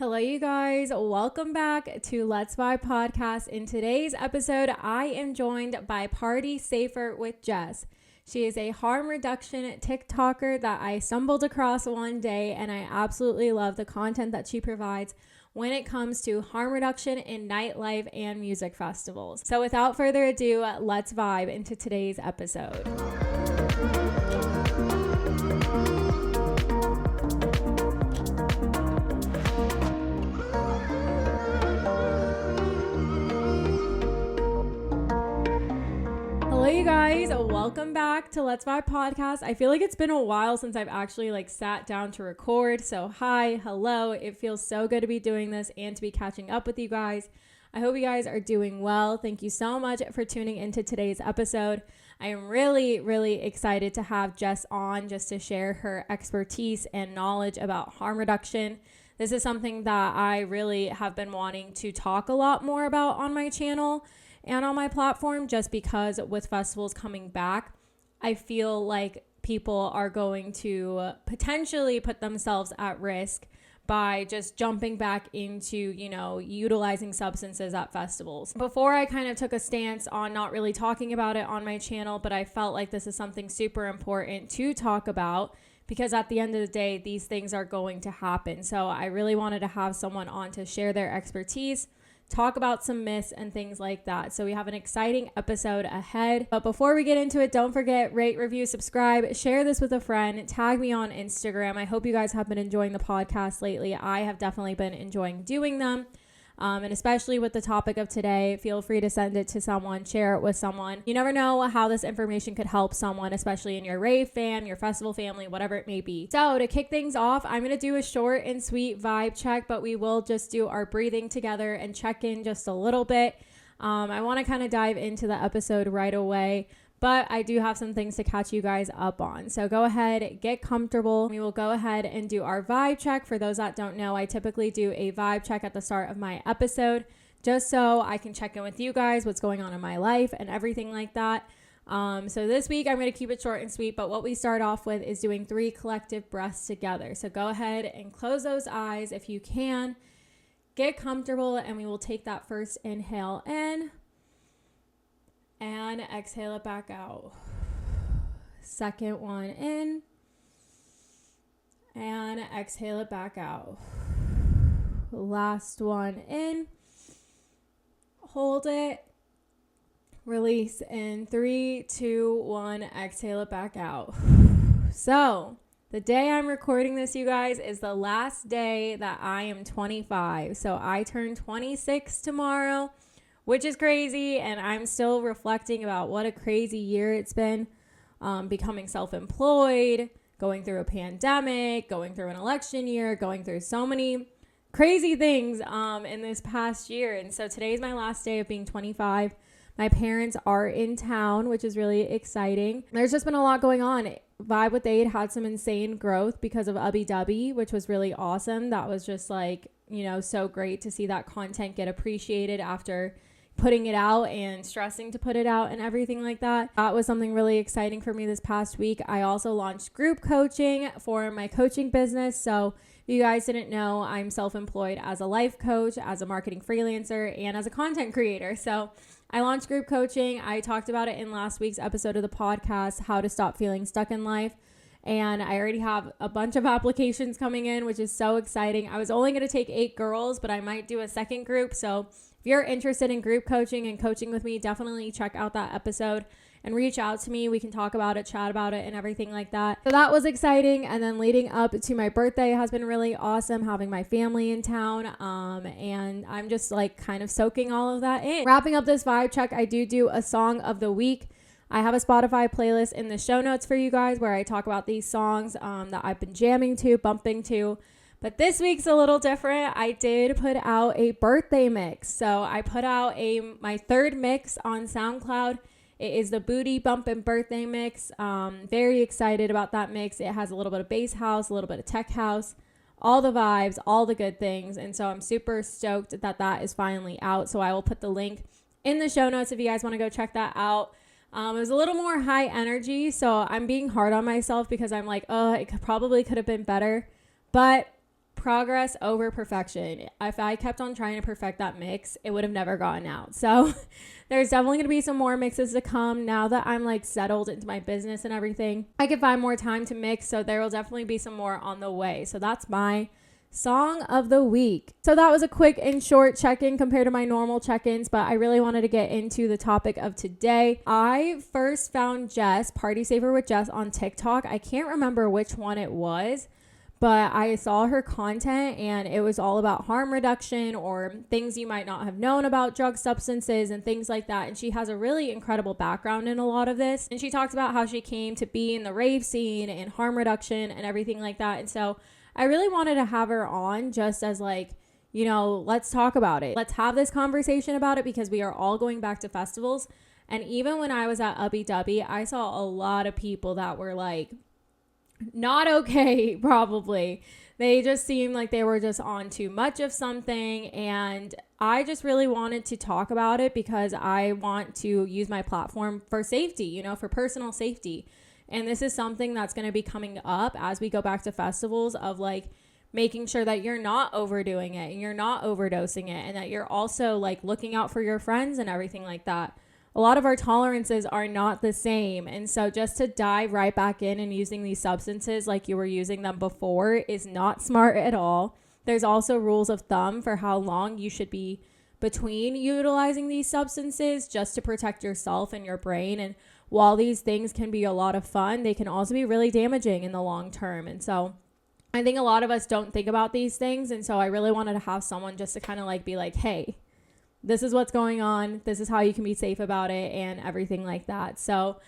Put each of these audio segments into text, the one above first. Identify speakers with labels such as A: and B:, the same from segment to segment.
A: Hello, you guys. Welcome back to Let's Vibe Podcast. In today's episode, I am joined by Party Safer with Jess. She is a harm reduction TikToker that I stumbled across one day, and I absolutely love the content that she provides when it comes to harm reduction in nightlife and music festivals. So without further ado, let's vibe into today's episode. Hello, you guys. Welcome back to Let's Vibe Podcast. I feel like it's been a while since I've actually sat down to record. So hi, hello. It feels so good to be doing this and to be catching up with you guys. I hope you guys are doing well. Thank you so much for tuning into today's episode. I am really excited to have Jess on just to share her expertise and knowledge about harm reduction. This is something that I really have been wanting to talk a lot more about on my channel and on my platform, just because with festivals coming back, I feel like people are going to potentially put themselves at risk by just jumping back into, utilizing substances at festivals. Before, I kind of took a stance on not really talking about it on my channel, but I felt like this is something super important to talk about because at the end of the day, these things are going to happen. So I really wanted to have someone on to share their expertise, talk about some myths and things like that. So we have an exciting episode ahead. But before we get into it, don't forget, rate, review, subscribe, share this with a friend, tag me on Instagram. I hope you guys have been enjoying the podcast lately. I have definitely been enjoying doing them. And especially with the topic of today, feel free to send it to someone, share it with someone. You never know how this information could help someone, especially in your rave fam, your festival family, whatever it may be. So to kick things off, I'm going to do a short and sweet vibe check, but we will just do our breathing together and check in just a little bit. I want to kind of dive into the episode right away, but I do have some things to catch you guys up on. So go ahead, get comfortable. We will go ahead and do our vibe check. For those that don't know, I typically do a vibe check at the start of my episode, just so I can check in with you guys, what's going on in my life and everything like that. So this week I'm going to keep it short and sweet, but what we start off with is doing 3 collective breaths together. So go ahead and close those eyes if you can. Get comfortable, and we will take that first inhale in. And exhale it back out. Second one in. And exhale it back out. Last one in. Hold it. Release in 3, 2, 1. Exhale it back out. So, the day I'm recording this, you guys, is the last day that I am 25. So, I turn 26 tomorrow, which is crazy, and I'm still reflecting about what a crazy year it's been, becoming self-employed, going through a pandemic, going through an election year, going through so many crazy things in this past year. And so today's my last day of being 25. My parents are in town, which is really exciting. There's just been a lot going on. Vibe with Aid had some insane growth because of Ubby Dubby, which was really awesome. That was just so great to see that content get appreciated after putting it out and stressing to put it out and everything like that. That was something really exciting for me this past week. I also launched group coaching for my coaching business. So if you guys didn't know, I'm self-employed as a life coach, as a marketing freelancer, and as a content creator. So I launched group coaching. I talked about it in last week's episode of the podcast, how to stop feeling stuck in life. And I already have a bunch of applications coming in, which is so exciting. I was only going to take 8 girls, but I might do a second group. So if you're interested in group coaching and coaching with me, definitely check out that episode and reach out to me. We can talk about it, chat about it, and everything like that. So that was exciting. And then leading up to my birthday has been really awesome, having my family in town. And I'm just kind of soaking all of that in. Wrapping up this vibe check, I do a song of the week. I have a Spotify playlist in the show notes for you guys where I talk about these songs that I've been jamming to, bumping to. But this week's a little different. I did put out a birthday mix. So I put out my 3rd mix on SoundCloud. It is the Booty Bumpin' Birthday Mix. Very excited about that mix. It has a little bit of bass house, a little bit of tech house, all the vibes, all the good things. And so I'm super stoked that that is finally out. So I will put the link in the show notes if you guys want to go check that out. It was a little more high energy, so I'm being hard on myself because I'm like, it probably could have been better. But progress over perfection. If I kept on trying to perfect that mix, it would have never gotten out. So there's definitely going to be some more mixes to come now that I'm like settled into my business and everything. I can find more time to mix, so there will definitely be some more on the way. So that's my song of the week. So that was a quick and short check-in compared to my normal check-ins, but I really wanted to get into the topic of today. I first found Jess, Party Saver with Jess, on TikTok. I can't remember which one it was, but I saw her content and it was all about harm reduction or things you might not have known about drug substances and things like that. And she has a really incredible background in a lot of this. And she talks about how she came to be in the rave scene and harm reduction and everything like that. And so I really wanted to have her on just as like, you know, let's talk about it. Let's have this conversation about it because we are all going back to festivals. And even when I was at Ubby Dubby, I saw a lot of people that were like, not okay, probably. They just seemed like they were just on too much of something. And I just really wanted to talk about it because I want to use my platform for safety, you know, for personal safety. And this is something that's going to be coming up as we go back to festivals of like making sure that you're not overdoing it and you're not overdosing it and that you're also like looking out for your friends and everything like that. A lot of our tolerances are not the same. And so just to dive right back in and using these substances like you were using them before is not smart at all. There's also rules of thumb for how long you should be between utilizing these substances just to protect yourself and your brain. And while these things can be a lot of fun, they can also be really damaging in the long term. And so I think a lot of us don't think about these things. And so I really wanted to have someone just to kind of like be like, hey, this is what's going on. This is how you can be safe about it and everything like that. So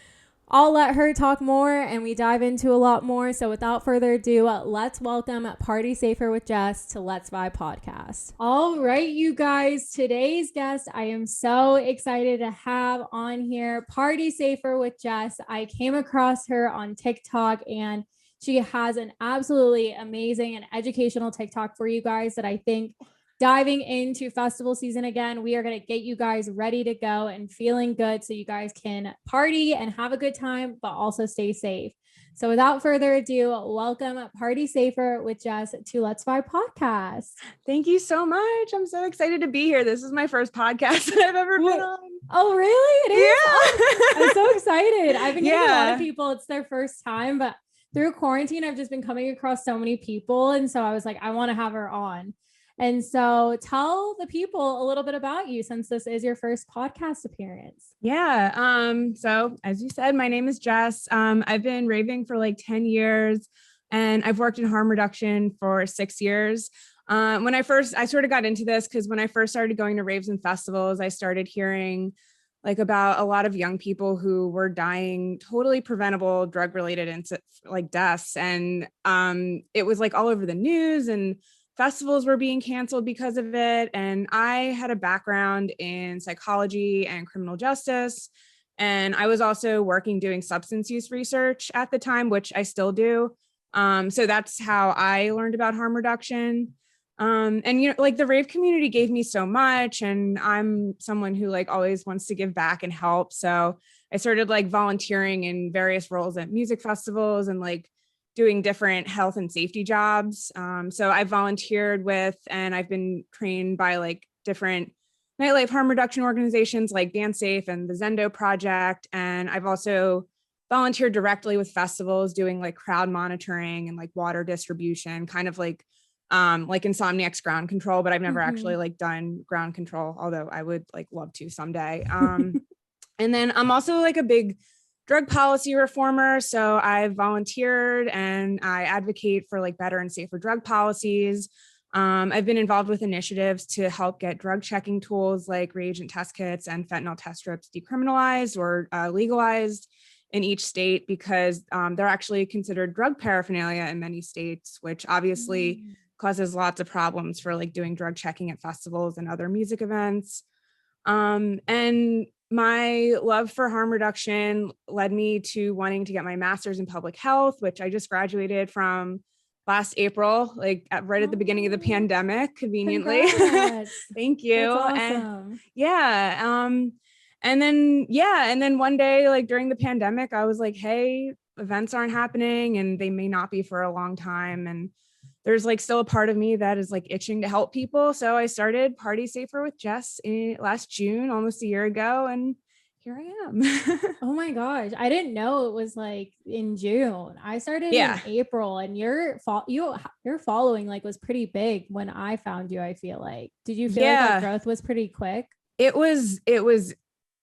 A: I'll let her talk more and we dive into a lot more. So without further ado, let's welcome Party Safer with Jess to Let's Vibe podcast. All right, you guys, today's guest, I am so excited to have on here, Party Safer with Jess. I came across her on TikTok and she has an absolutely amazing and educational TikTok for you guys that I think diving into festival season again, we are going to get you guys ready to go and feeling good so you guys can party and have a good time, but also stay safe. So without further ado, welcome Party Safer with Jess to Let's Vibe podcast.
B: Thank you so much. I'm so excited to be here. This is my first podcast that I've ever been on.
A: Oh, really? It is?
B: Yeah.
A: Oh, I'm so excited. I've been getting a lot of people. It's their first time, but through quarantine, I've just been coming across so many people. And so I was like, I want to have her on. And so tell the people a little bit about you since this is your first podcast appearance.
B: Yeah. So as you said, my name is Jess. I've been raving for like 10 years and I've worked in harm reduction for 6 years. I sort of got into this because when I first started going to raves and festivals, I started hearing like about a lot of young people who were dying totally preventable drug related like deaths. And it was like all over the news and festivals were being canceled because of it. And I had a background in psychology and criminal justice. And I was also working doing substance use research at the time, which I still do. So that's how I learned about harm reduction. And, you know, like the rave community gave me so much and I'm someone who like always wants to give back and help. So I started like volunteering in various roles at music festivals and like doing different health and safety jobs. So I volunteered with, and I've been trained by like different nightlife harm reduction organizations like Band Safe and the Zendo Project. And I've also volunteered directly with festivals doing like crowd monitoring and like water distribution, kind of like Insomniac's ground control, but I've never actually like done ground control, although I would like love to someday. And then I'm also like a big drug policy reformer. So I've volunteered and I advocate for like better and safer drug policies. I've been involved with initiatives to help get drug checking tools like reagent test kits and fentanyl test strips decriminalized or legalized in each state because they're actually considered drug paraphernalia in many states, which obviously causes lots of problems for like doing drug checking at festivals and other music events. And my love for harm reduction led me to wanting to get my master's in public health, which I just graduated from last April, like right at the beginning of the pandemic, conveniently. Thank you.
A: That's awesome.
B: And then one day, like during the pandemic, I was like, hey, events aren't happening and they may not be for a long time. And there's like still a part of me that is like itching to help people. So I started Party Safer with Jess last June, almost a year ago. And here I am.
A: Oh my gosh. I didn't know it was like in June. I started in
B: Yeah.
A: April, and your following like was pretty big when I found you, I feel like. Did you feel like that
B: Yeah.
A: growth was pretty quick?
B: It was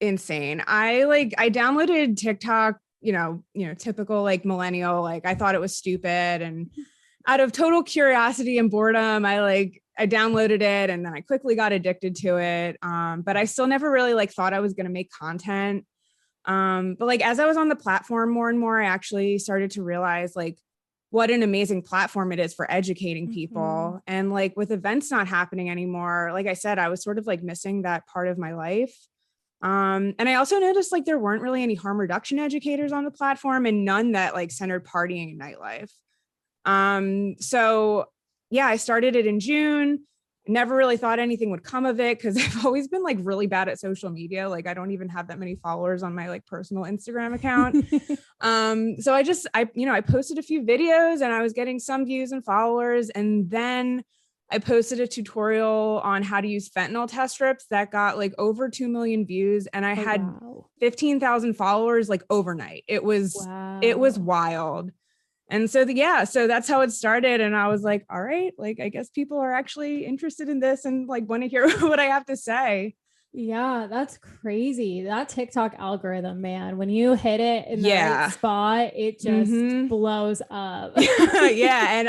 B: insane. I downloaded TikTok, typical like millennial, like I thought it was stupid, and out of total curiosity and boredom, I downloaded it, and then I quickly got addicted to it. But I still never really like thought I was going to make content. But like as I was on the platform more and more, I actually started to realize like what an amazing platform it is for educating people.
A: Mm-hmm.
B: And like with events not happening anymore, like I said, I was sort of like missing that part of my life. And I also noticed like there weren't really any harm reduction educators on the platform, and none that like centered partying and nightlife. So yeah, I started it in June. Never really thought anything would come of it because I've always been like really bad at social media. Like I don't even have that many followers on my like personal Instagram account. So I posted a few videos and I was getting some views and followers. And then I posted a tutorial on how to use fentanyl test strips that got like over 2 million views. And I had
A: Wow.
B: 15,000 followers like overnight. It was
A: Wow.
B: wild. And so so that's how it started. And I was like, all right, like, I guess people are actually interested in this and like want to hear what I have to say.
A: Yeah, that's crazy. That TikTok algorithm, man, when you hit it in the right
B: Yeah.
A: spot, it just
B: Mm-hmm.
A: blows up.
B: Yeah. And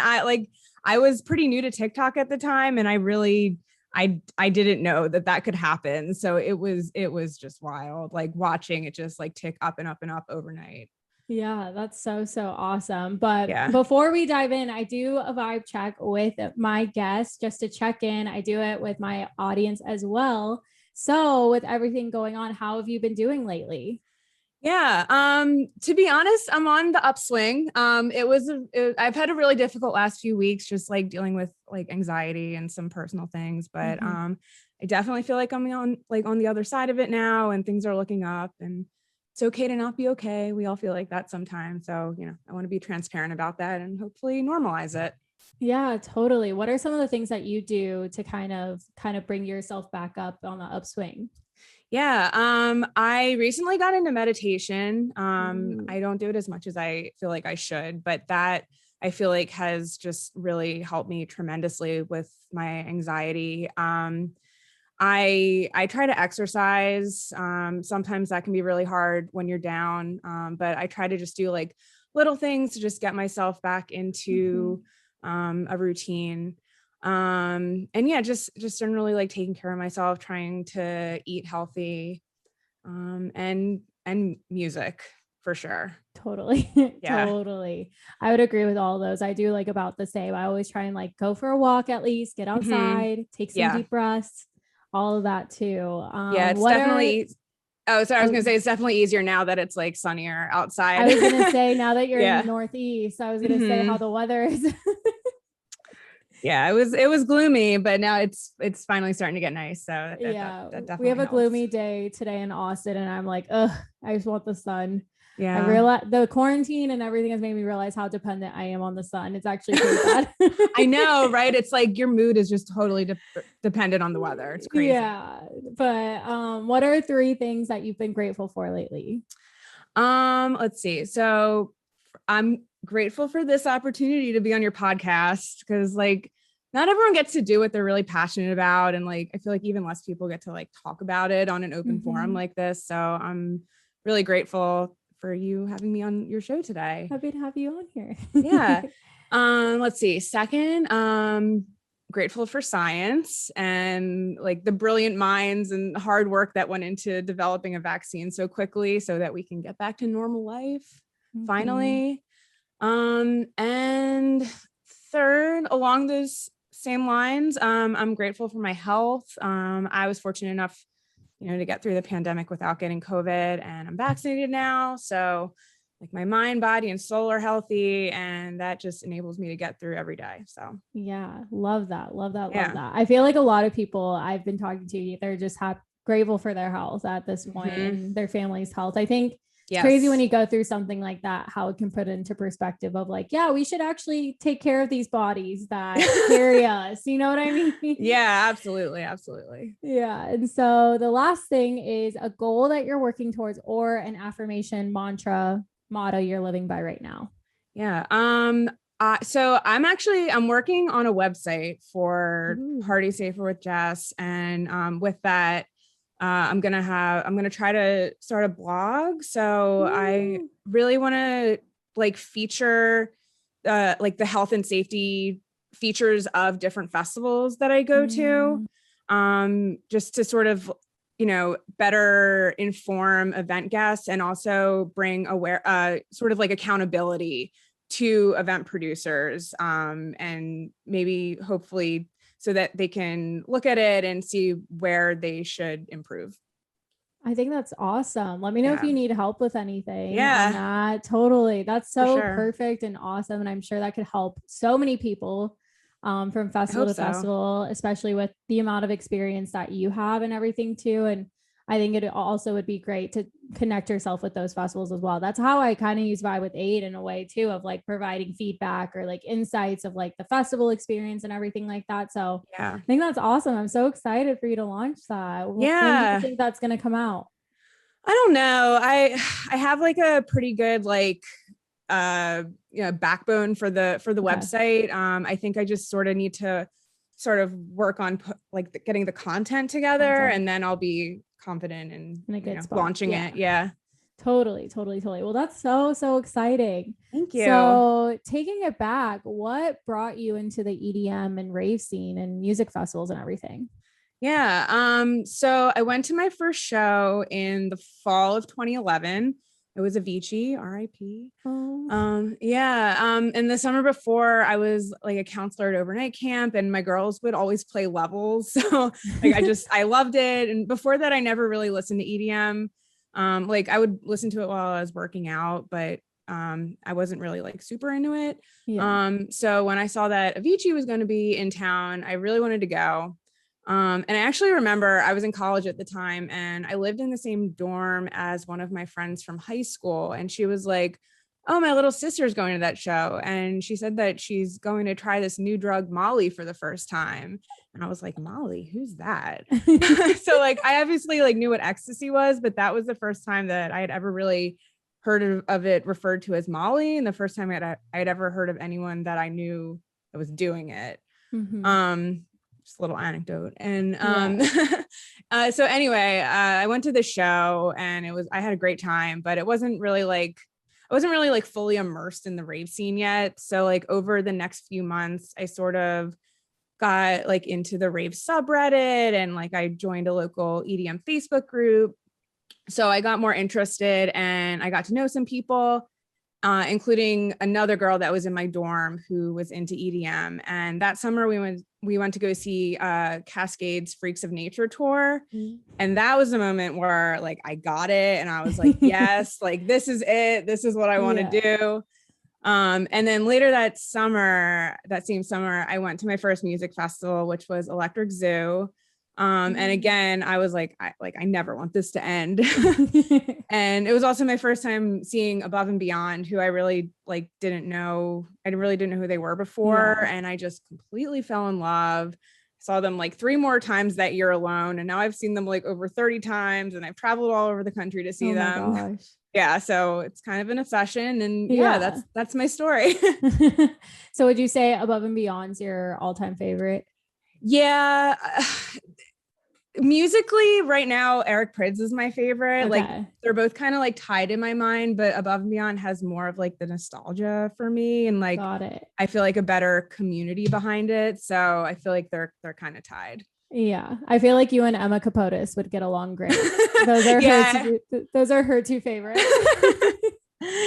B: I was pretty new to TikTok at the time, and I didn't know that could happen. So it was just wild, like watching it just like tick up and up and up overnight.
A: Yeah, that's so, so awesome. But
B: Yeah.
A: before we dive in, I do a vibe check with my guests just to check in. I do it with my audience as well. So, with everything going on, how have you been doing lately?
B: Yeah. To be honest, I'm on the upswing. I've had a really difficult last few weeks, just like dealing with like anxiety and some personal things, but
A: Mm-hmm.
B: I definitely feel like I'm on the other side of it now, and things are looking up, and it's okay to not be okay. We all feel like that sometimes. So, I want to be transparent about that and hopefully normalize it.
A: Yeah, totally. What are some of the things that you do to kind of bring yourself back up on the upswing?
B: Yeah. I recently got into meditation.
A: Ooh.
B: I don't do it as much as I feel like I should, but that I feel like has just really helped me tremendously with my anxiety. I try to exercise. Sometimes that can be really hard when you're down. But I try to just do like little things to just get myself back
A: Mm-hmm.
B: into a routine. And yeah, just generally like taking care of myself, trying to eat healthy, and music for sure.
A: Totally.
B: Yeah.
A: Totally. I would agree with all those. I do like about the same. I always try and like go for a walk at least, get
B: Hmm.
A: outside, take some
B: Yeah.
A: deep breaths, all of that too.
B: Yeah. It's
A: What are
B: definitely, oh, sorry. I was
A: oh,
B: going to say it's definitely easier now that it's like sunnier
A: I
B: outside.
A: was gonna say now that you're in the
B: Yeah.
A: Northeast, I was gonna say how
B: Hmm.
A: the weather is.
B: Yeah. It was gloomy, but now it's finally starting to get nice. So
A: Yeah,
B: that
A: we have
B: definitely
A: a
B: helps.
A: gloomy day today in Austin, and I'm like, ugh, I just want the sun. I
B: Yeah.
A: realize the quarantine and everything has made me realize how dependent I am on the sun. It's actually pretty bad.
B: I know, right? It's like your mood is just totally dependent on the weather. It's crazy.
A: Yeah, but what are three things that you've been grateful for lately?
B: Let's see. So I'm grateful for this opportunity to be on your podcast, because like not everyone gets to do what they're really passionate about. And like I feel like even less people get to like talk about it on an open forum
A: Mm-hmm.
B: like this. So I'm really grateful for you having me on your show today.
A: Happy to have you on here.
B: Yeah. Let's see. Second, grateful for science and like the brilliant minds and hard work that went into developing a vaccine so quickly so that we can get back to normal life
A: Mm-hmm.
B: finally. And third, along those same lines, I'm grateful for my health. I was fortunate enough, to get through the pandemic without getting COVID, and I'm vaccinated now. So like my mind, body, and soul are healthy, and that just enables me to get through every day. So
A: Yeah, love that. Love that. Love
B: yeah.
A: that. I feel like a lot of people I've been talking to, they're just grateful for their health at this point
B: Mm-hmm.
A: and their family's health. I think Crazy when you go through something like that, how it can put it into perspective of like, yeah, we should actually take care of these bodies that carry us. You know what I mean?
B: Yeah, absolutely. Absolutely.
A: Yeah. And so the last thing is a goal that you're working towards or an affirmation, mantra, motto you're living by right now.
B: Yeah. So I'm working on a website for Party Safer with Jess. And with that, I'm going to try to start a blog. So I really want to like feature like the health and safety features of different festivals that I go to, just to sort of, better inform event guests and also bring sort of like accountability to event producers, and maybe hopefully so that they can look at it and see where they should improve.
A: I think that's awesome. Let me know if you need help with anything on that. Totally. That's so perfect and awesome. And I'm sure that could help so many people from festival to festival, especially with the amount of experience that you have and everything too. And I think it also would be great to connect yourself with those festivals as well. That's how I kind of use Vibe with Aid in a way too, of like providing feedback or like insights of like the festival experience and everything like that. So I think that's awesome. I'm so excited for you to launch that. When do you think that's going to come out?
B: I don't know. I have like a pretty good like backbone for the website. I think I just sort of need to sort of work on like getting the content together, and then I'll be confident in a good spot. Launching it. Yeah.
A: Totally. Well, that's so exciting.
B: Thank you.
A: So taking it back, what brought you into the EDM and rave scene and music festivals and everything?
B: Yeah. So I went to my first show in the fall of 2011. It was Avicii, R.I.P. And the summer before, I was like a counselor at overnight camp, and my girls would always play levels. So like I loved it. And before that, I never really listened to EDM. Like I would listen to it while I was working out, but I wasn't really like super into it. So when I saw that Avicii was going to be in town, I really wanted to go. And I actually remember I was in college at the time, and I lived in the same dorm as one of my friends from high school. And she was like, "Oh, my little sister's going to that show." And she said that she's going to try this new drug, Molly, for the first time. And I was like, "Molly, who's that?" So like, I obviously like knew what ecstasy was, but that was the first time that I had ever really heard of it referred to as Molly. And the first time I'd ever heard of anyone that I knew that was doing it. Just a little anecdote. And so anyway, I went to the show, and I had a great time, but I wasn't really like fully immersed in the rave scene yet. So like over the next few months, I sort of got like into the rave subreddit, and like I joined a local EDM Facebook group. So I got more interested, and I got to know some people, including another girl that was in my dorm who was into EDM. And that summer we went to go see Cascade's Freaks of Nature tour. And that was the moment where like I got it, and I was like, yes, like this is it. This is what I want to do. And then later that same summer, I went to my first music festival, which was Electric Zoo. And again, I was like, I never want this to end. And it was also my first time seeing Above and Beyond, who I really like didn't know. I really didn't know who they were before. And I just completely fell in love. Saw them like 3 more times that year alone. And now I've seen them like over 30 times, and I've traveled all over the country to see them.
A: Gosh.
B: Yeah. So it's kind of an obsession, and that's my story.
A: So would you say Above and Beyond's your all-time favorite?
B: Yeah. Musically right now, Eric Prydz is my favorite. Like they're both kind of like tied in my mind, but Above and Beyond has more of like the nostalgia for me, and like I feel like a better community behind it. So I feel like they're kind of tied.
A: Yeah, I feel like you and Emma Kapotes would get along great. Those are her two favorites.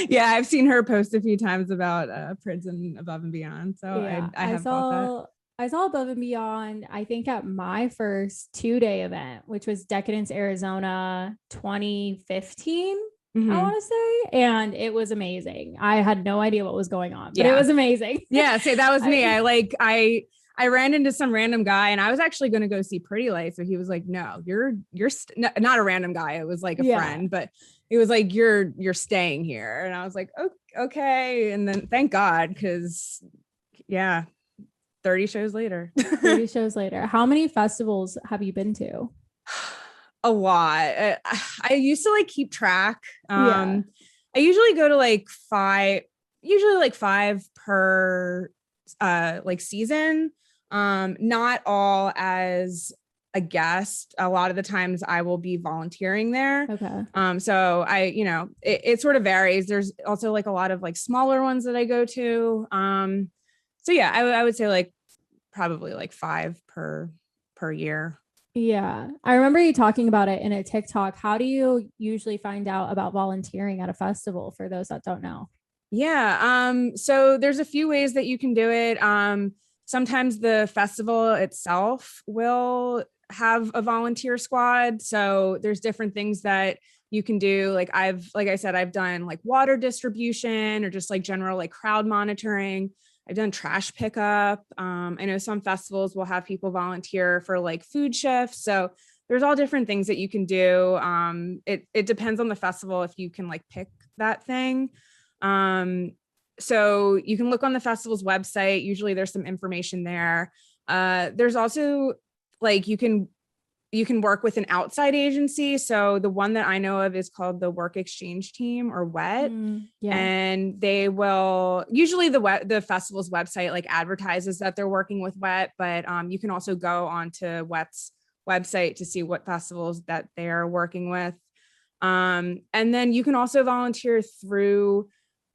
B: Yeah, I've seen her post a few times about Prydz and Above and Beyond. So I have thought that.
A: I saw Above and Beyond, I think at my first 2-day event, which was Decadence, Arizona, 2015, I want to say. And it was amazing. I had no idea what was going on, but it was amazing.
B: Yeah. So that was me. I ran into some random guy, and I was actually going to go see Pretty Lights. So he was like, "No, you're not a random guy." It was like a friend, but he was like, you're staying here. And I was like, okay. And then thank God, because yeah, 30 shows later.
A: 30 shows later. How many festivals have you been to?
B: A lot. I used to like keep track.
A: Yeah.
B: I usually go to like five per like season. Not all as a guest. A lot of the times I will be volunteering there.
A: Okay.
B: So it sort of varies. There's also like a lot of like smaller ones that I go to. So yeah, I would say like probably like five per year.
A: Yeah. I remember you talking about it in a TikTok. How do you usually find out about volunteering at a festival for those that don't know?
B: Yeah. So there's a few ways that you can do it. Sometimes the festival itself will have a volunteer squad. So there's different things that you can do. Like I said, I've done like water distribution or just like general like crowd monitoring. I've done trash pickup. I know some festivals will have people volunteer for like food shifts. So there's all different things that you can do. It depends on the festival if you can like pick that thing. So you can look on the festival's website. Usually there's some information there. There's also like you can work with an outside agency. So the one that I know of is called the Work Exchange Team, or WET.
A: Yeah.
B: And they will usually the festival's website like advertises that they're working with WET, but you can also go onto WET's website to see what festivals that they're working with. And then you can also volunteer through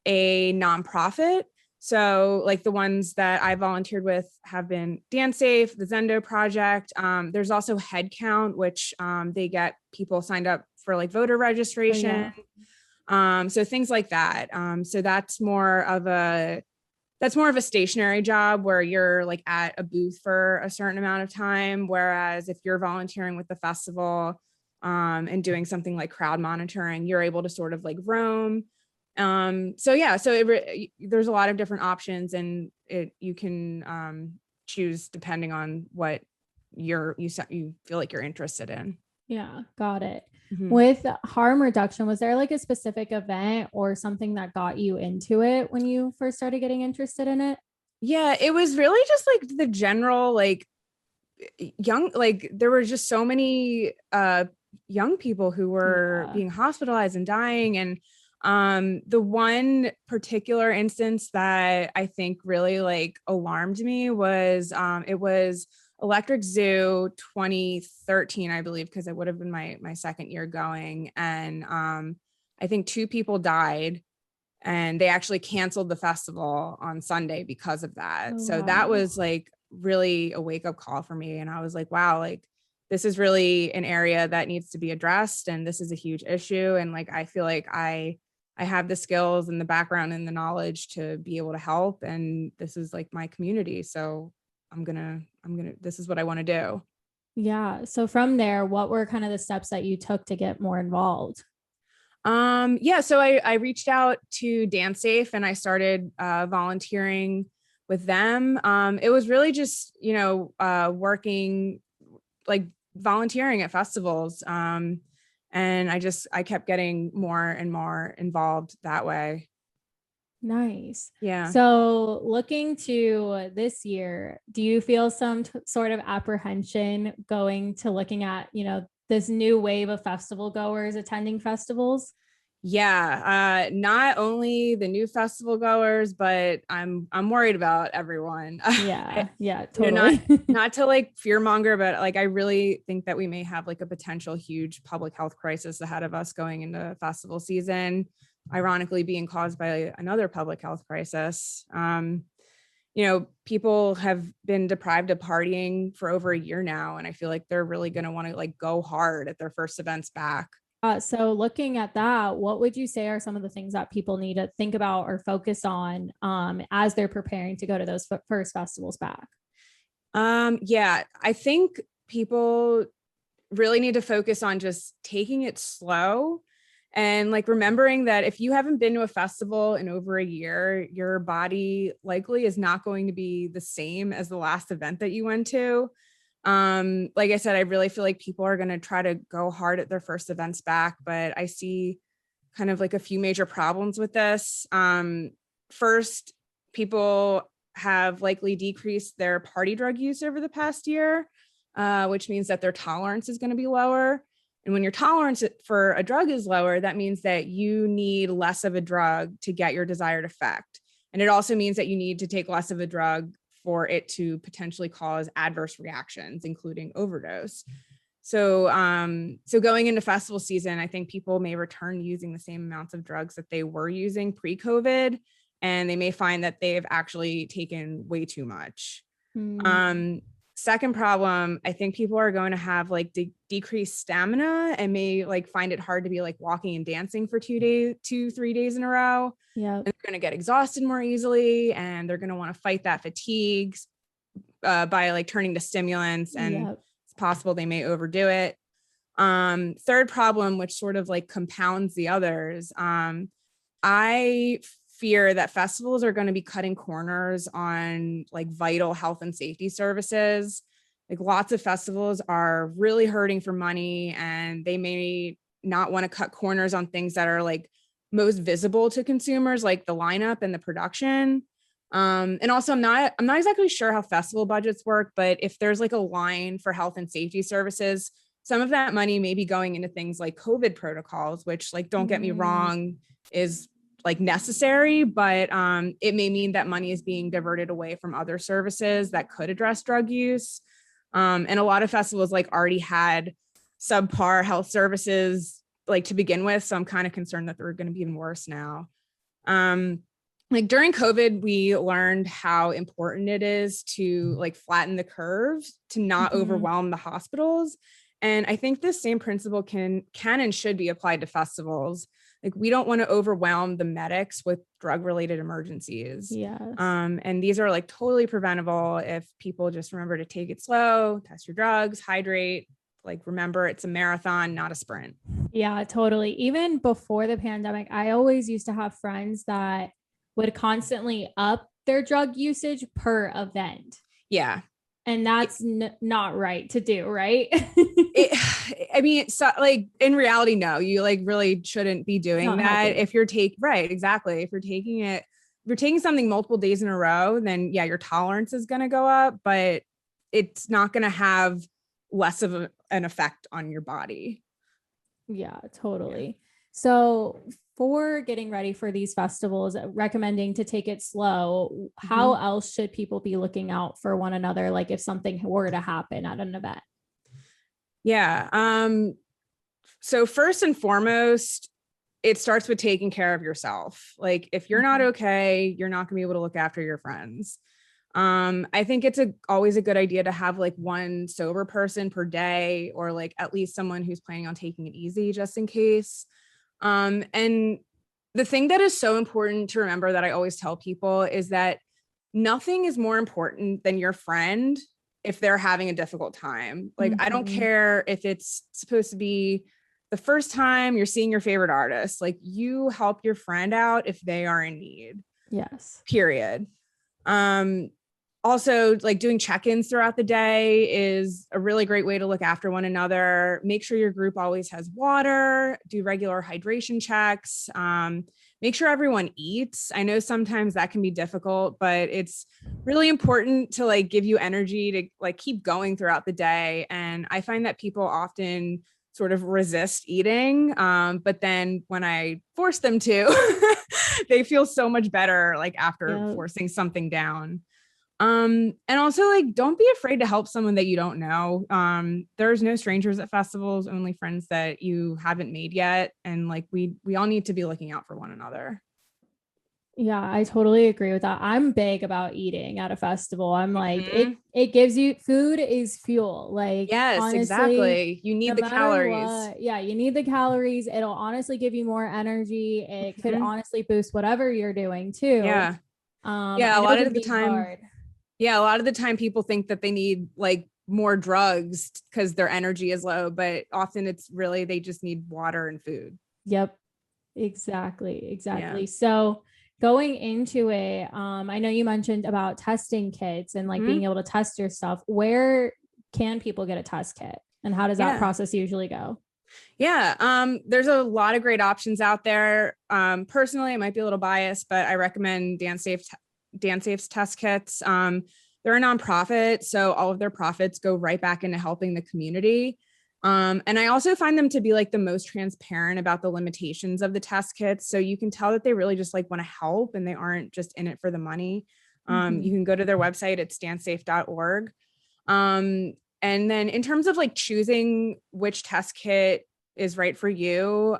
B: a nonprofit. So like the ones that I volunteered with have been Dance Safe, the Zendo Project. There's also Headcount, which they get people signed up for like voter registration.
A: Oh,
B: yeah. So things like that. So that's more of a stationary job where you're like at a booth for a certain amount of time. Whereas if you're volunteering with the festival and doing something like crowd monitoring, you're able to sort of like roam. So yeah, there's a lot of different options, and you can choose depending on what you feel like you're interested in.
A: yeah. Got it.
B: Mm-hmm.
A: With harm reduction, was there like a specific event or something that got you into it when you first started getting interested in it?
B: Yeah, it was really just like the general like young, like there were just so many young people who were being hospitalized and dying. And the one particular instance that I think really like alarmed me was it was Electric Zoo 2013, I believe, because it would have been my second year going. And I think two people died, and they actually canceled the festival on Sunday because of that.
A: Oh,
B: so
A: wow.
B: that was like really a wake up call for me. And I was like, wow, like this is really an area that needs to be addressed. And this is a huge issue. And like, I feel like I have the skills and the background and the knowledge to be able to help. And this is like my community. So I'm gonna, this is what I want to do.
A: Yeah. So from there, what were kind of the steps that you took to get more involved?
B: Yeah, so I reached out to Dance Safe and I started volunteering with them. It was really just, working, like volunteering at festivals. And I kept getting more and more involved that way.
A: Nice.
B: Yeah.
A: So looking to this year, do you feel some sort of apprehension going to looking at, this new wave of festival goers attending festivals?
B: Yeah, not only the new festival goers, but I'm worried about everyone.
A: Yeah, totally.
B: Not to like fear monger, but like I really think that we may have like a potential huge public health crisis ahead of us going into festival season, ironically being caused by another public health crisis. People have been deprived of partying for over a year now, and I feel like they're really going to want to like go hard at their first events back.
A: So looking at that, what would you say are some of the things that people need to think about or focus on as they're preparing to go to those first festivals back?
B: Yeah, I think people really need to focus on just taking it slow and like remembering that if you haven't been to a festival in over a year, your body likely is not going to be the same as the last event that you went to. Like I said, I really feel like people are going to try to go hard at their first events back, but I see kind of like a few major problems with this. First, people have likely decreased their party drug use over the past year, which means that their tolerance is going to be lower. And when your tolerance for a drug is lower, that means that you need less of a drug to get your desired effect. And it also means that you need to take less of a drug for it to potentially cause adverse reactions, including overdose. So going into festival season, I think people may return using the same amounts of drugs that they were using pre-COVID, and they may find that they've actually taken way too much. Second problem, I think people are going to have like decreased stamina and may like find it hard to be like walking and dancing for 3 days in a row.
A: Yeah.
B: They're going to get exhausted more easily, and they're going to want to fight that fatigue by like turning to stimulants, and it's possible they may overdo it. Third problem, which sort of like compounds the others, I fear that festivals are going to be cutting corners on like vital health and safety services. Like lots of festivals are really hurting for money, and they may not want to cut corners on things that are like most visible to consumers, like the lineup and the production. And also I'm not exactly sure how festival budgets work, but if there's like a line for health and safety services, some of that money may be going into things like COVID protocols, which, like, don't get me wrong, is like necessary, but it may mean that money is being diverted away from other services that could address drug use. And a lot of festivals like already had subpar health services like to begin with. So I'm kind of concerned that they're going to be even worse now. Like during COVID, we learned how important it is to like flatten the curve to not overwhelm the hospitals. And I think this same principle can and should be applied to festivals. Like, we don't want to overwhelm the medics with drug-related emergencies.
A: Yes.
B: And these are like totally preventable if people just remember to take it slow, test your drugs, hydrate. Like, remember, it's a marathon, not a sprint.
A: Yeah, totally. Even before the pandemic, I always used to have friends that would constantly up their drug usage per event.
B: Yeah.
A: And that's not right to do, right?
B: I mean, so like in reality, no, you like really shouldn't be doing that. If you're right, exactly. If you're taking something multiple days in a row, then yeah, your tolerance is going to go up, but it's not going to have less of an effect on your body.
A: Yeah, totally. Yeah. So for getting ready for these festivals, recommending to take it slow, how else should people be looking out for one another? Like if something were to happen at an event?
B: Yeah. So first and foremost, it starts with taking care of yourself. Like if you're not okay, you're not gonna be able to look after your friends. I think it's always a good idea to have like one sober person per day, or like at least someone who's planning on taking it easy just in case. And the thing that is so important to remember that I always tell people is that nothing is more important than your friend if they're having a difficult time. Like, I don't care if it's supposed to be the first time you're seeing your favorite artist, like you help your friend out if they are in need.
A: Yes.
B: Period. Also, like doing check-ins throughout the day is a really great way to look after one another. Make sure your group always has water, do regular hydration checks, make sure everyone eats. I know sometimes that can be difficult, but it's really important to like give you energy to like keep going throughout the day. And I find that people often sort of resist eating. But then when I force them to, they feel so much better like after forcing something down. And also like, don't be afraid to help someone that you don't know. There's no strangers at festivals, only friends that you haven't made yet. And like, we all need to be looking out for one another.
A: Yeah, I totally agree with that. I'm big about eating at a festival. I'm like, it gives you, food is fuel. Like,
B: yes, honestly, exactly. You need the calories.
A: You need the calories. It'll honestly give you more energy. It could honestly boost whatever you're doing too.
B: Yeah. A lot of the time. Yeah, a lot of the time people think that they need like more drugs because their energy is low, but often it's really, they just need water and food.
A: Yep, exactly. Yeah. So going into it, I know you mentioned about testing kits and like being able to test your stuff. Where can people get a test kit, and how does that process usually go?
B: Yeah, there's a lot of great options out there. Personally, I might be a little biased, but I recommend DanceSafe's test kits. They're a nonprofit, so all of their profits go right back into helping the community. And I also find them to be like the most transparent about the limitations of the test kits. So you can tell that they really just like want to help and they aren't just in it for the money. You can go to their website at standsafe.org. And then in terms of like choosing which test kit is right for you,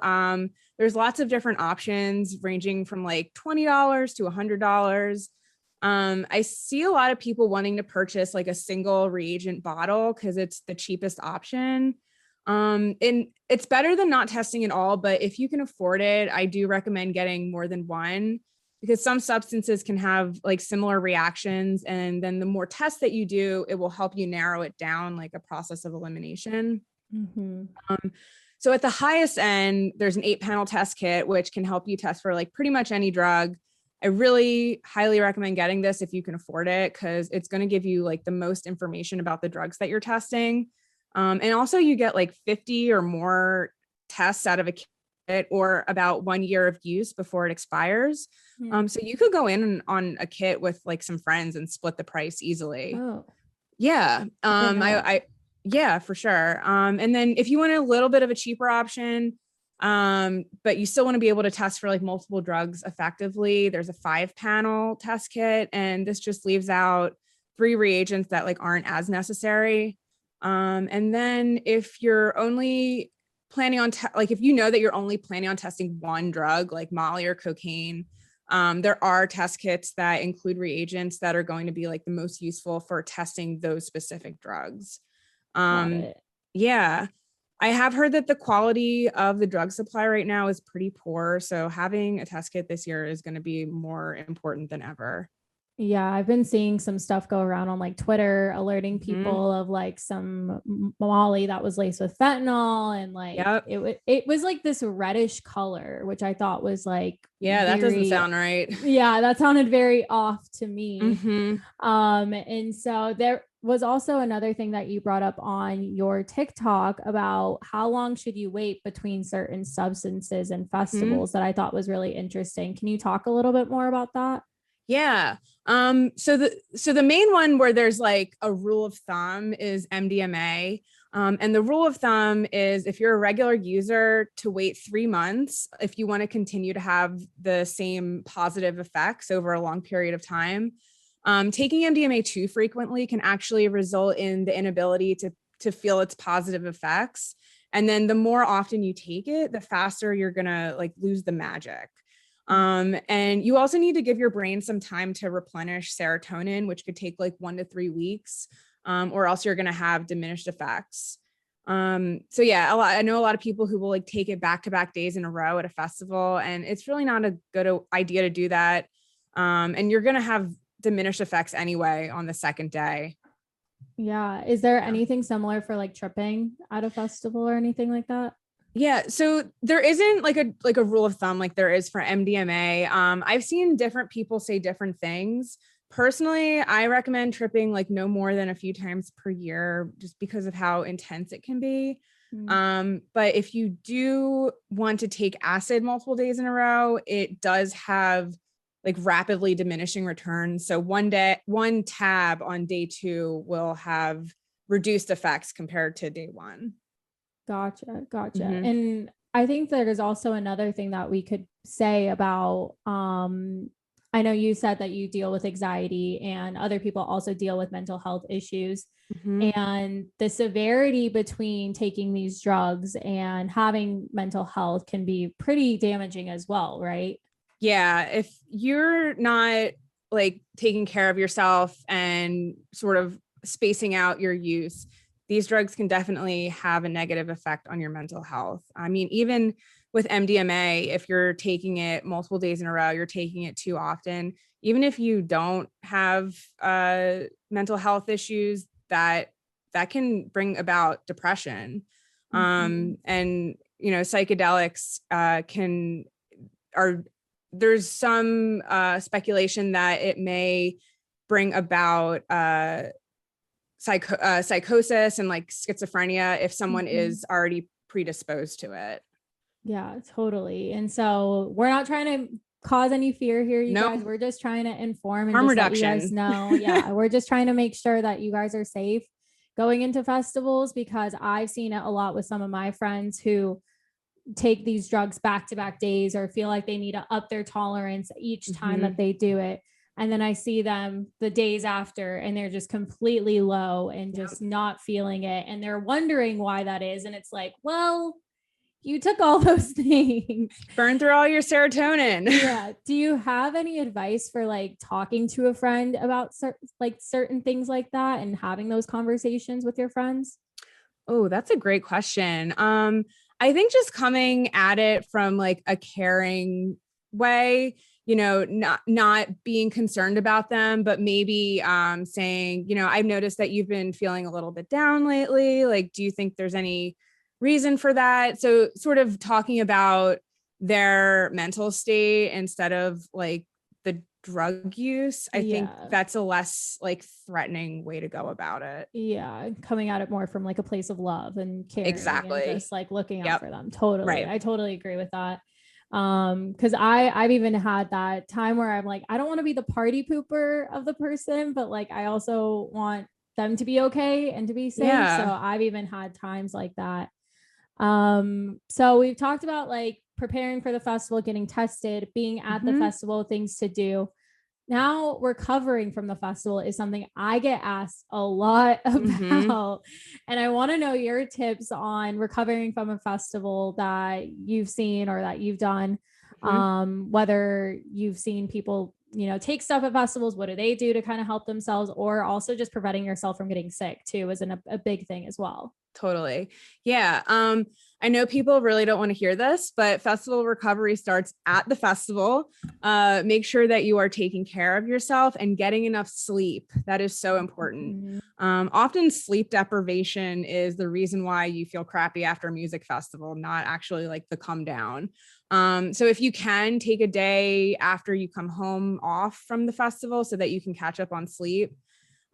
B: there's lots of different options ranging from like $20 to $100. I see a lot of people wanting to purchase like a single reagent bottle because it's the cheapest option. And it's better than not testing at all, but if you can afford it, I do recommend getting more than one because some substances can have like similar reactions. And then the more tests that you do, it will help you narrow it down, like a process of elimination. So at the highest end, there's an 8-panel test kit, which can help you test for like pretty much any drug. I really highly recommend getting this if you can afford it, because it's going to give you like the most information about the drugs that you're testing. And also you get like 50 or more tests out of a kit or about 1 year of use before it expires. So you could go in on a kit with like some friends and split the price easily.
A: Oh,
B: Yeah. Yeah, for sure. And then if you want a little bit of a cheaper option, but you still want to be able to test for like multiple drugs effectively, there's a 5-panel test kit, and this just leaves out 3 reagents that like aren't as necessary. And then if you're only planning on like if you know that you're only planning on testing one drug like Molly or cocaine, there are test kits that include reagents that are going to be like the most useful for testing those specific drugs.
A: got it.
B: Yeah, I have heard that the quality of the drug supply right now is pretty poor. So having a test kit this year is going to be more important than ever.
A: Yeah, I've been seeing some stuff go around on like Twitter alerting people of like some Molly that was laced with fentanyl, and like
B: Yep.
A: it was like this reddish color, which I thought was like
B: that doesn't sound right.
A: Yeah, that sounded very off to me. And so there was also another thing that you brought up on your TikTok about how long should you wait between certain substances and festivals that I thought was really interesting. Can you talk a little bit more about that?
B: Yeah. So the main one where there's like a rule of thumb is MDMA. And the rule of thumb is if you're a regular user to wait 3 months, if you want to continue to have the same positive effects over a long period of time. Taking MDMA too frequently can actually result in the inability to feel its positive effects. And then the more often you take it, the faster you're gonna like lose the magic. And you also need to give your brain some time to replenish serotonin, which could take like 1 to 3 weeks, or else you're going to have diminished effects. So yeah, I know a lot of people who will like take it back-to-back days in a row at a festival, and it's really not a good idea to do that. And you're going to have diminished effects anyway on the second day.
A: Yeah. Is there anything similar for like tripping at a festival or anything like that?
B: Yeah, so there isn't like a rule of thumb like there is for MDMA. I've seen different people say different things. Personally, I recommend tripping like no more than a few times per year just because of how intense it can be. But if you do want to take acid multiple days in a row, it does have like rapidly diminishing returns. So one tab on day 2 will have reduced effects compared to day 1.
A: Gotcha. And I think there is also another thing that we could say about, I know you said that you deal with anxiety and other people also deal with mental health issues. And the severity between taking these drugs and having mental health can be pretty damaging as well, right?
B: Yeah, if you're not like taking care of yourself and sort of spacing out your use, these drugs can definitely have a negative effect on your mental health. I mean, even with MDMA, if you're taking it multiple days in a row, you're taking it too often, even if you don't have mental health issues, that can bring about depression. And you know, psychedelics there's some speculation that it may bring about psychosis and like schizophrenia if someone is already predisposed to it.
A: Yeah, totally. And so we're not trying to cause any fear here, you guys. We're just trying to inform and
B: harm
A: just
B: reduction.
A: let you guys know. Yeah, we're just trying to make sure that you guys are safe going into festivals, because I've seen it a lot with some of my friends who take these drugs back to back days or feel like they need to up their tolerance each time that they do it. And then I see them the days after and they're just completely low and just not feeling it. And they're wondering why that is. And it's like, well, you took all those things.
B: Burn through all your serotonin.
A: Yeah. Do you have any advice for like talking to a friend about certain things like that and having those conversations with your friends?
B: Oh, that's a great question. I think just coming at it from like a caring way, you know, not being concerned about them, but maybe saying, you know, I've noticed that you've been feeling a little bit down lately. Like, do you think there's any reason for that? So sort of talking about their mental state instead of like the drug use. I think that's a less like threatening way to go about it.
A: Yeah, coming at it more from like a place of love and caring.
B: Exactly.
A: And just like looking out for them. Totally.
B: Right.
A: I totally agree with that. Because I've even had that time where I'm like, I don't want to be the party pooper of the person, but like I also want them to be okay and to be safe.
B: Yeah.
A: So I've even had times like that. So we've talked about like preparing for the festival, getting tested, being at the festival, things to do. Now recovering from the festival is something I get asked a lot about. And I want to know your tips on recovering from a festival that you've seen or that you've done. Whether you've seen people, you know, take stuff at festivals, what do they do to kind of help themselves, or also just preventing yourself from getting sick too is a big thing as well.
B: Totally. Yeah. I know people really don't want to hear this, but festival recovery starts at the festival. Make sure that you are taking care of yourself and getting enough sleep. That is so important. Often sleep deprivation is the reason why you feel crappy after a music festival, not actually like the come down. So if you can take a day after you come home off from the festival so that you can catch up on sleep.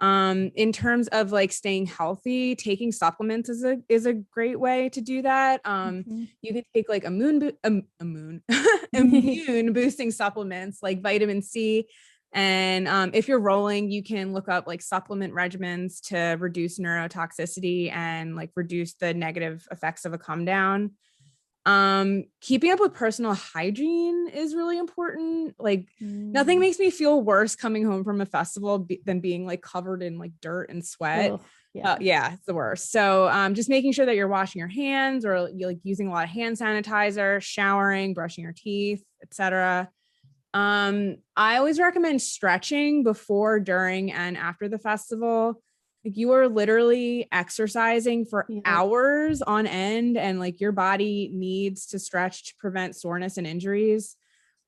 B: In terms of like staying healthy, taking supplements is a great way to do that. You can take like immune boosting supplements like vitamin C. And if you're rolling, you can look up like supplement regimens to reduce neurotoxicity and like reduce the negative effects of a come down. Keeping up with personal hygiene is really important. Like nothing makes me feel worse coming home from a festival than being like covered in like dirt and sweat. It's the worst. So just making sure that you're washing your hands or you're like using a lot of hand sanitizer, showering, brushing your teeth, etc. I always recommend stretching before, during, and after the festival. Like you are literally exercising for hours on end, and like your body needs to stretch to prevent soreness and injuries.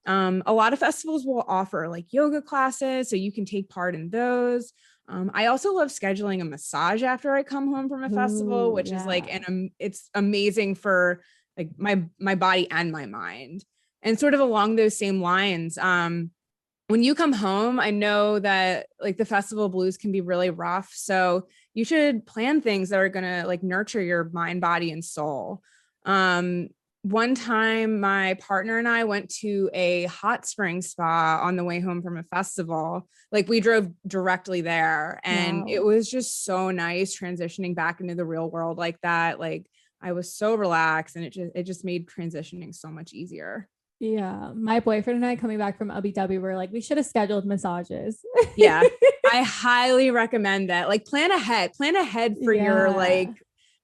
B: A lot of festivals will offer like yoga classes, so you can take part in those. I also love scheduling a massage after I come home from a festival, which is like, it's amazing for like my body and my mind. And sort of along those same lines, when you come home, I know that like the festival blues can be really rough. So you should plan things that are going to like nurture your mind, body, and soul. One time my partner and I went to a hot spring spa on the way home from a festival. Like we drove directly there, and it was just so nice transitioning back into the real world like that. Like I was so relaxed, and it just made transitioning so much easier.
A: Yeah, my boyfriend and I coming back from Abu Dhabi, we're like, we should have scheduled massages.
B: Yeah, I highly recommend that. Like plan ahead for your like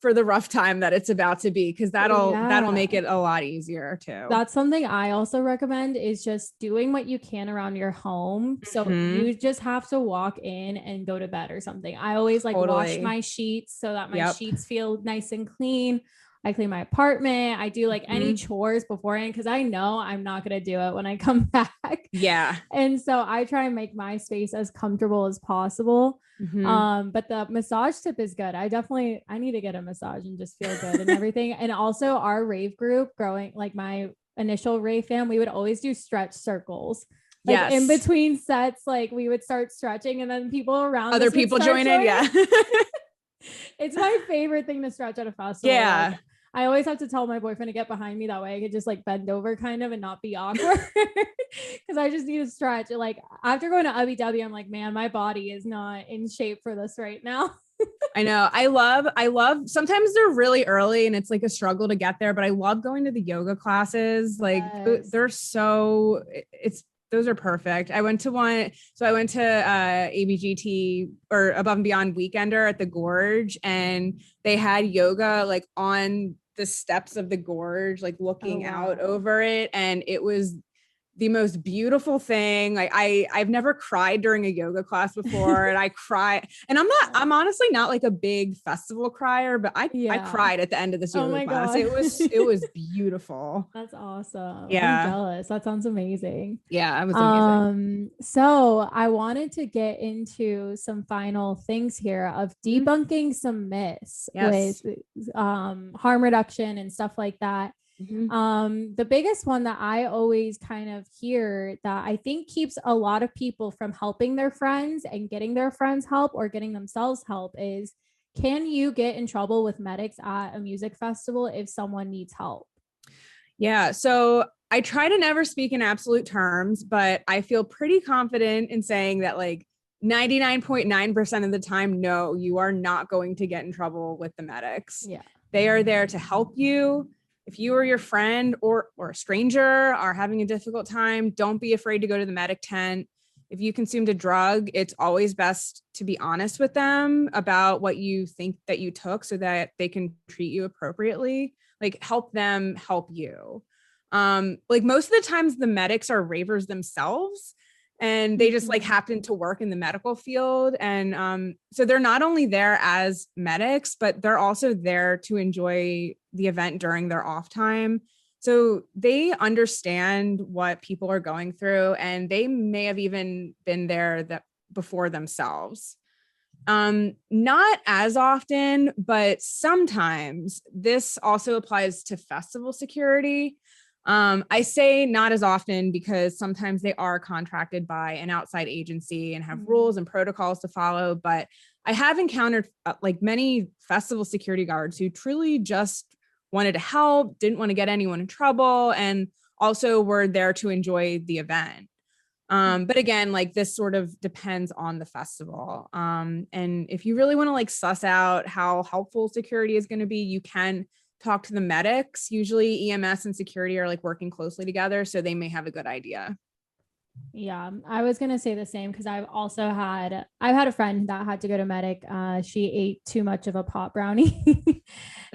B: for the rough time that it's about to be, because that'll make it a lot easier too.
A: That's something I also recommend, is just doing what you can around your home. So you just have to walk in and go to bed or something. I always like wash my sheets so that my sheets feel nice and clean. I clean my apartment. I do like any chores beforehand because I know I'm not going to do it when I come back.
B: Yeah.
A: And so I try and make my space as comfortable as possible. But the massage tip is good. I need to get a massage and just feel good and everything. And also our rave group growing, like my initial rave fam, we would always do stretch circles. Like in between sets, like we would start stretching and then people around
B: other people join in. Yeah.
A: It's my favorite thing to stretch at a festival.
B: Yeah.
A: Like, I always have to tell my boyfriend to get behind me. That way I could just like bend over kind of and not be awkward. Cause I just need to stretch. Like after going to Abu Dhabi, I'm like, man, my body is not in shape for this right now.
B: I know. I love, sometimes they're really early and it's like a struggle to get there, but I love going to the yoga classes. Like
A: Yes.
B: they're so, those are perfect. I went to one. So I went to ABGT or Above and Beyond Weekender at the Gorge, and they had yoga like on the steps of the gorge, like looking out over it. And it was the most beautiful thing. Like I've never cried during a yoga class before, and I cry. And I'm honestly not like a big festival crier, but I cried at the end of this yoga class. God. It was beautiful.
A: That's awesome.
B: Yeah.
A: I'm jealous. That sounds amazing.
B: Yeah, it was amazing.
A: So I wanted to get into some final things here of debunking some myths with harm reduction and stuff like that. The biggest one that I always kind of hear that I think keeps a lot of people from helping their friends and getting their friends help or getting themselves help is, can you get in trouble with medics at a music festival if someone needs help?
B: Yeah. So I try to never speak in absolute terms, but I feel pretty confident in saying that like 99.9% of the time, no, you are not going to get in trouble with the medics.
A: Yeah.
B: They are there to help you. If you or your friend or a stranger are having a difficult time, don't be afraid to go to the medic tent. If you consumed a drug, it's always best to be honest with them about what you think that you took so that they can treat you appropriately. Like help them help you. Like most of the times the medics are ravers themselves, and they just like happen to work in the medical field. And so they're not only there as medics, but they're also there to enjoy the event during their off time. So they understand what people are going through, and they may have even been there that before themselves. Not as often, but sometimes. This also applies to festival security. I say not as often because sometimes they are contracted by an outside agency and have rules and protocols to follow. But I have encountered like many festival security guards who truly just wanted to help, didn't want to get anyone in trouble, and also were there to enjoy the event. But again, like this sort of depends on the festival. And if you really want to like suss out how helpful security is going to be, you can talk to the medics. Usually EMS and security are like working closely together, so they may have a good idea.
A: Yeah, I was gonna say the same because I've had a friend that had to go to medic. She ate too much of a pot brownie.
B: It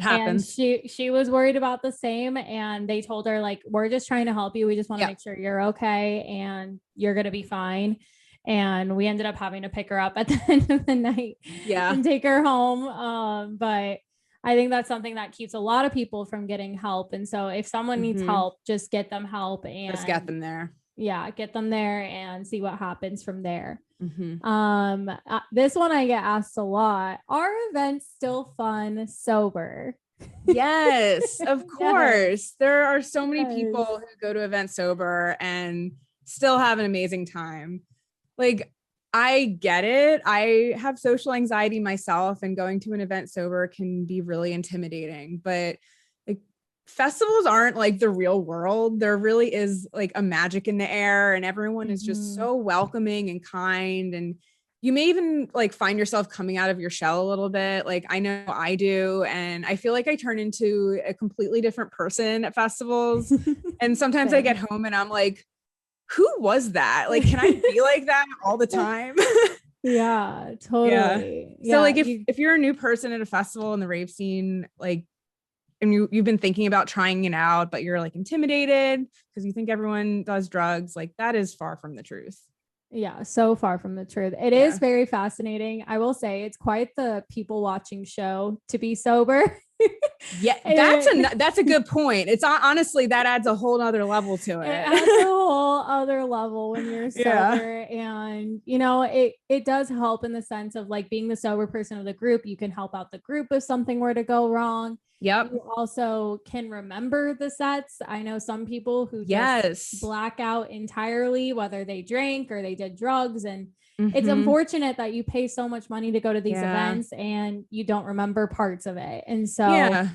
B: happens.
A: And she was worried about the same, and they told her like, we're just trying to help you. We just want to make sure you're okay and you're gonna be fine. And we ended up having to pick her up at the end of the night and take her home. But I think that's something that keeps a lot of people from getting help. And so if someone needs help, just get them help and
B: just get them there.
A: Yeah, get them there and see what happens from there. This one I get asked a lot. Are events still fun sober?
B: Yes, of course. There are so many people who go to events sober and still have an amazing time. Like, I get it. I have social anxiety myself, and going to an event sober can be really intimidating, but festivals aren't like the real world. There really is like a magic in the air, and everyone is just so welcoming and kind. And you may even like find yourself coming out of your shell a little bit. Like I know I do. And I feel like I turn into a completely different person at festivals. And sometimes I get home and I'm like, who was that? Like, can I be like that all the time?
A: Yeah, totally.
B: Yeah. So like if you're a new person at a festival in the rave scene, like, and you've been thinking about trying it out, but you're like intimidated because you think everyone does drugs, like that is far from the truth.
A: Yeah, so far from the truth. It is very fascinating. I will say it's quite the people watching show to be sober.
B: Yeah, that's a good point. It's honestly, that adds a whole other level to it.
A: It adds a whole other level when you're sober. And you know, it does help in the sense of like being the sober person of the group. You can help out the group if something were to go wrong.
B: Yep.
A: You also can remember the sets. I know some people who just black out entirely, whether they drank or they did drugs. And it's unfortunate that you pay so much money to go to these events and you don't remember parts of it. And so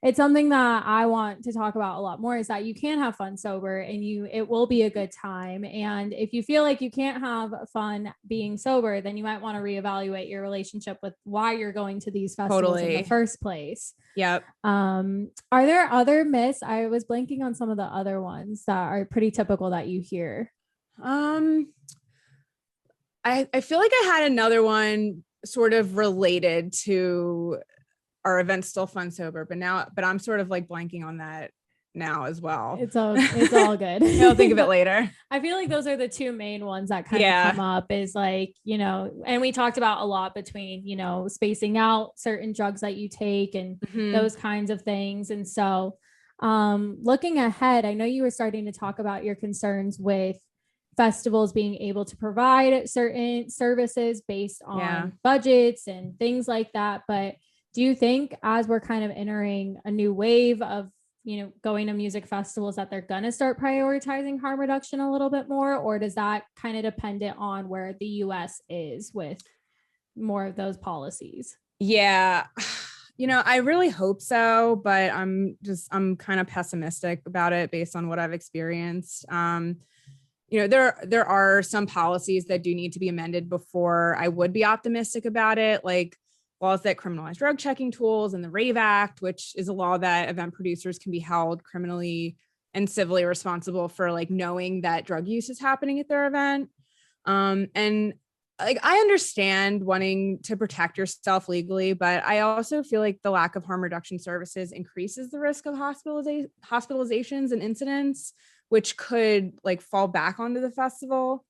A: it's something that I want to talk about a lot more, is that you can have fun sober, and it will be a good time. And if you feel like you can't have fun being sober, then you might want to reevaluate your relationship with why you're going to these festivals in the first place.
B: Yep.
A: Are there other myths? I was blanking on some of the other ones that are pretty typical that you hear.
B: I feel like I had another one sort of related to our event Still Fun Sober, but I'm sort of like blanking on that now as well.
A: It's all good.
B: I'll think of it later.
A: I feel like those are the two main ones that kind of come up, is like, and we talked about a lot between, spacing out certain drugs that you take and those kinds of things. And so looking ahead, I know you were starting to talk about your concerns with festivals being able to provide certain services based on budgets and things like that. But do you think, as we're kind of entering a new wave of, going to music festivals, that they're going to start prioritizing harm reduction a little bit more? Or does that kind of dependent on where the US is with more of those policies?
B: Yeah. I really hope so, but I'm kind of pessimistic about it based on what I've experienced. There are some policies that do need to be amended before I would be optimistic about it, like laws that criminalize drug checking tools and the Rave Act, which is a law that event producers can be held criminally and civilly responsible for like knowing that drug use is happening at their event. And like, I understand wanting to protect yourself legally, but I also feel like the lack of harm reduction services increases the risk of hospitalizations and incidents, which could like fall back onto the festival.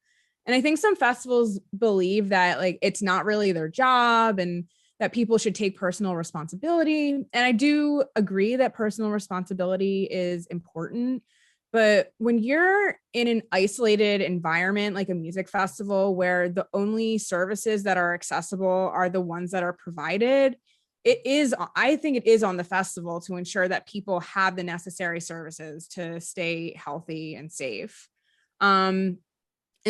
B: And I think some festivals believe that like it's not really their job and that people should take personal responsibility. And I do agree that personal responsibility is important. But when you're in an isolated environment, like a music festival, where the only services that are accessible are the ones that are provided, I think it is on the festival to ensure that people have the necessary services to stay healthy and safe. And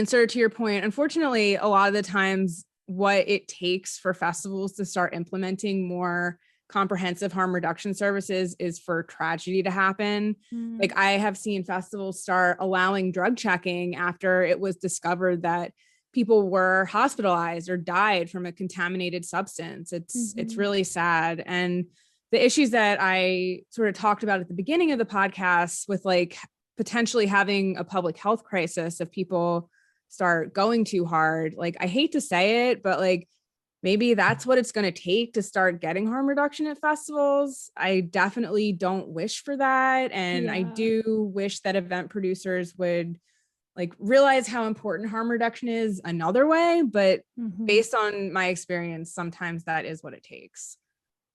B: so to your point, unfortunately, a lot of the times what it takes for festivals to start implementing more comprehensive harm reduction services is for tragedy to happen. Like, I have seen festivals start allowing drug checking after it was discovered that people were hospitalized or died from a contaminated substance. It's really sad. And the issues that I sort of talked about at the beginning of the podcast with like potentially having a public health crisis if people start going too hard, like, I hate to say it, but like, maybe that's what it's going to take to start getting harm reduction at festivals. I definitely don't wish for that. And I do wish that event producers would like realize how important harm reduction is another way. But based on my experience, sometimes that is what it takes.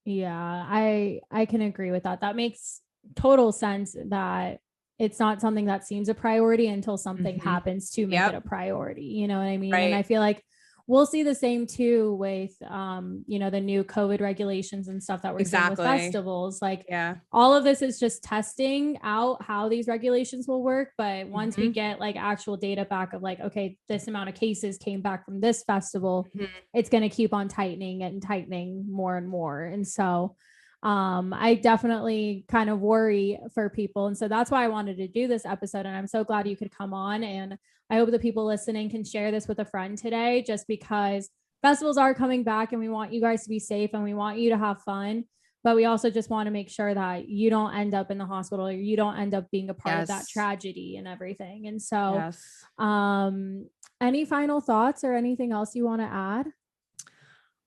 A: Yeah, I can agree with that. That makes total sense, that it's not something that seems a priority until something happens to make it a priority. You know what I mean?
B: Right.
A: And I feel like we'll see the same too with, the new COVID regulations and stuff that we're seeing with festivals. Like, all of this is just testing out how these regulations will work. But once we get like actual data back of like, okay, this amount of cases came back from this festival, it's going to keep on tightening and tightening more and more. And so I definitely kind of worry for people. And so that's why I wanted to do this episode. And I'm so glad you could come on. And I hope the people listening can share this with a friend today, just because festivals are coming back and we want you guys to be safe and we want you to have fun. But we also just want to make sure that you don't end up in the hospital or you don't end up being a part of that tragedy and everything. And so, any final thoughts or anything else you want to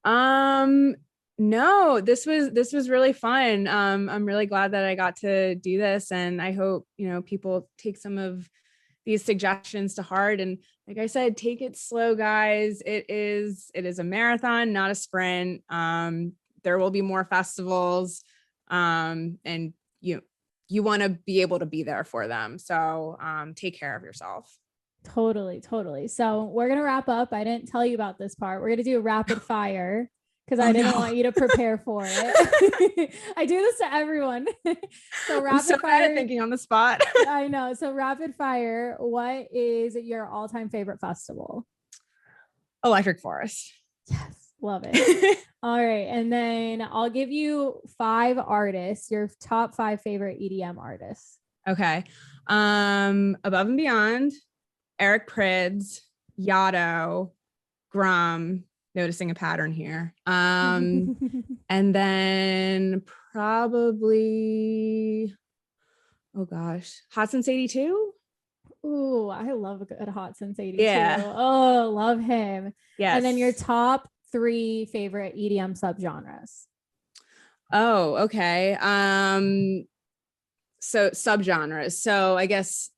A: add?
B: No, this was really fun. I'm really glad that I got to do this, and I hope, people take some of these suggestions to heart. And like I said, take it slow, guys. It is a marathon, not a sprint. There will be more festivals, and you want to be able to be there for them. So take care of yourself.
A: Totally. So we're going to wrap up. I didn't tell you about this part. We're going to do a rapid fire, because I didn't want you to prepare for it. I do this to everyone. So rapid fire.
B: Bad at thinking on the spot.
A: I know. So rapid fire. What is your all-time favorite festival?
B: Electric Forest.
A: Yes. Love it. All right. And then I'll give you 5 artists, your top 5 favorite EDM artists.
B: Okay. Above and Beyond, Eric Prydz, Yotto, Grum, noticing a pattern here. And then probably, oh gosh, Hot Since 82.
A: Ooh, I love a good Hot Since 82.
B: Yeah.
A: Oh, love him.
B: Yes.
A: And then your top 3 favorite EDM subgenres.
B: Oh, okay. So subgenres. So I guess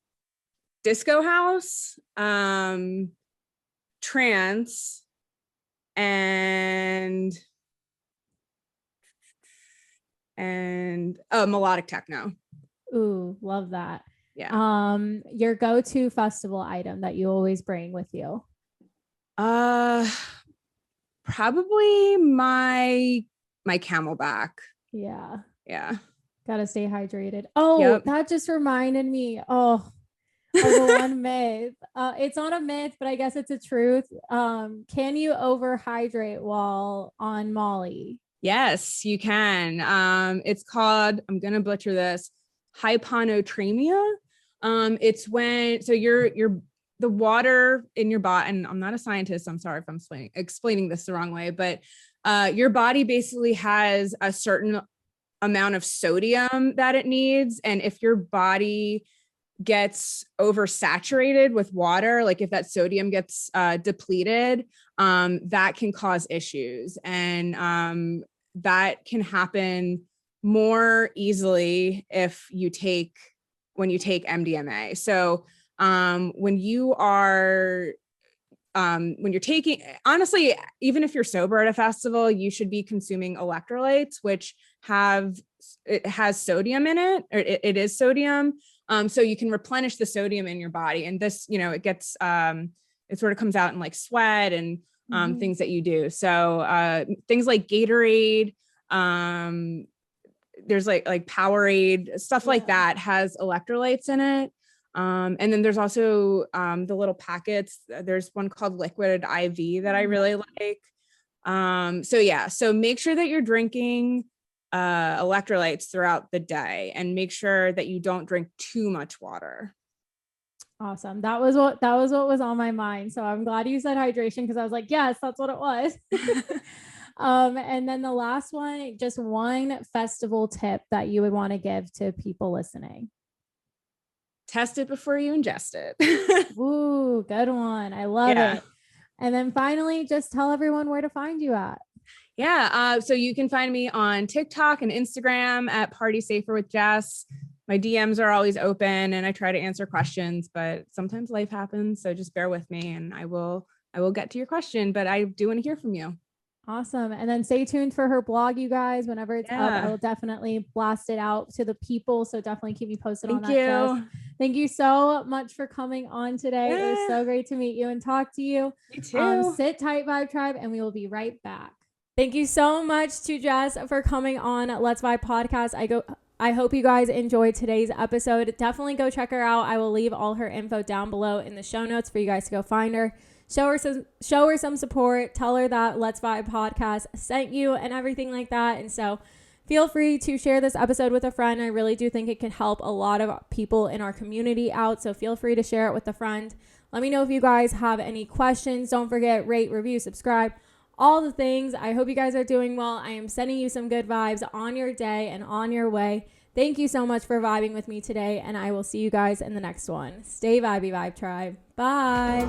B: disco house, trance, and melodic techno.
A: Ooh, love that.
B: Yeah.
A: Your go-to festival item that you always bring with you.
B: Probably my Camelback.
A: Yeah.
B: Yeah.
A: Gotta stay hydrated. Oh,
B: Yep.
A: that just reminded me. Oh, of the one myth. It's not a myth, but I guess it's a truth. Can you overhydrate while on Molly?
B: Yes, you can. It's called, I'm gonna butcher this, hyponatremia. It's when you're the water in your body, and I'm not a scientist, I'm sorry if I'm explaining this the wrong way, but your body basically has a certain amount of sodium that it needs, and if your body gets oversaturated with water, like if that sodium gets depleted, that can cause issues, and that can happen more easily when you take MDMA. So when you're taking, honestly, even if you're sober at a festival, you should be consuming electrolytes, which has sodium in it, or it is sodium. So you can replenish the sodium in your body, and this, it gets, it sort of comes out in like sweat and things that you do. So things like Gatorade, there's like Powerade, stuff like that has electrolytes in it. And then there's also the little packets. There's one called Liquid IV that I really like. So make sure that you're drinking electrolytes throughout the day, and make sure that you don't drink too much water.
A: Awesome. That was what was on my mind. So I'm glad you said hydration, because I was like, yes, that's what it was. And then the last one, just one festival tip that you would want to give to people listening.
B: Test it before you ingest it.
A: Ooh, good one. I love it. And then finally, just tell everyone where to find you at.
B: Yeah. So you can find me on TikTok and Instagram at Party Safer with Jess. My DMs are always open, and I try to answer questions, but sometimes life happens. So just bear with me, and I will get to your question, but I do want to hear from you.
A: Awesome. And then stay tuned for her blog, you guys. Whenever it's up, I will definitely blast it out to the people. So definitely keep me posted on that. Jess. Thank you so much for coming on today. It was so great to meet you and talk to you.
B: You too.
A: Sit tight, Vibe Tribe, and we will be right back. Thank you so much to Jess for coming on Let's Vibe Podcast. I hope you guys enjoyed today's episode. Definitely go check her out. I will leave all her info down below in the show notes for you guys to go find her. Show her some support. Tell her that Let's Vibe Podcast sent you and everything like that. And so feel free to share this episode with a friend. I really do think it can help a lot of people in our community out. So feel free to share it with a friend. Let me know if you guys have any questions. Don't forget, rate, review, subscribe, all the things. I hope you guys are doing well. I am sending you some good vibes on your day and on your way. Thank you so much for vibing with me today, and I will see you guys in the next one. Stay vibey, Vibe Tribe. Bye.